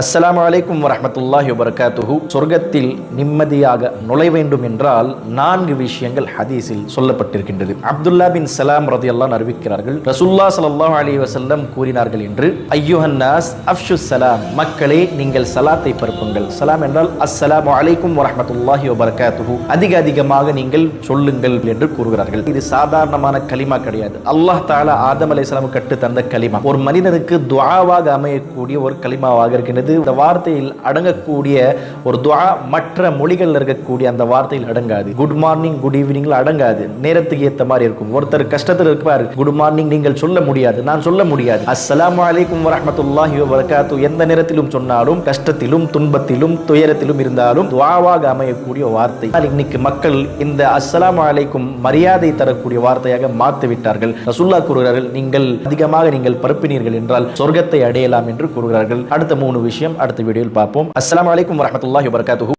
அஸ்ஸலாமு அலைக்கும் வரஹ்மத்துல்லாஹி வபரகாத்துஹு. சொர்க்கத்தில் நிம்மதியாக நுழை வேண்டும் என்றால் 4 விஷயங்கள் ஹதீஸில் சொல்லப்பட்டிருக்கின்றது. அப்துல்லா பின் சலாம் ரலியல்லாஹு அறிவிக்கிறார்கள், ரசூலுல்லாஹ் ஸல்லல்லாஹு அலைஹி வஸல்லம் கூறினார்கள் என்று, ஐயுஹன் நாஸ் அஃஷு ஸலாம், மக்களே நீங்கள் சலாத்தை பரப்புங்கள். சலாம் என்றால் அஸ்ஸலாமு அலைக்கும் வரஹ்மத்துல்லாஹி வபரகாத்துஹு, அதிகமாக நீங்கள் சொல்லுங்கள் என்று கூறுகிறார்கள். இது சாதாரணமான கலிமா கிடையாது. அல்லாஹ் தஆலா ஆதம் அலைஹிஸ்ஸலாம் கற்று தந்த கலிமா. ஒரு மனிதனுக்கு துஆவாக அமையக்கூடிய ஒரு கலிமாவாக இருக்கின்றது. இந்த வார்த்தையில் அடங்கக்கூடிய ஒரு துஆ மற்ற மொழிகள் இருக்கக்கூடிய அந்த வார்த்தையில் அடங்காது. குட் மார்னிங், குட் ஈவினிங் அடங்காது. நேரத்துக்கு ஏற்ற மாதிரி இருக்கும். ஒருத்தர் கஷ்டத்தில் இருப்பார், குட் மார்னிங் நீங்கள் சொல்ல முடியாது, நான் சொல்ல முடியாது. அஸ்ஸலாமு அலைக்கும் வரஹ்மத்துல்லாஹி வபரகாத்துஹு எந்த நேரத்திலும் சொன்னாலும், கஷ்டத்திலும் துன்பத்திலும் துயரத்திலும் இருந்தாலும் துஆவாக அமையக்கூடிய வார்த்தை. இன்னைக்கு மக்கள் இந்த அஸ்ஸலாமு அலைக்கும் மரியாதை தரக்கூடிய வார்த்தையாக மாற்றி விட்டார்கள். ரசூலுல்லாஹ் கூறுகிறார்கள், நீங்கள் அதிகமாக நீங்கள் பரப்பினீர்கள் என்றால் சொர்க்கத்தை அடையலாம் என்று கூறுகிறார்கள். அடுத்த 3 விஷயம் அடுத்த வீடியோவில் பார்ப்போம். அஸ்ஸலாமு அலைக்கும் வரஹ்மத்துல்லாஹி வபரகாத்துஹு.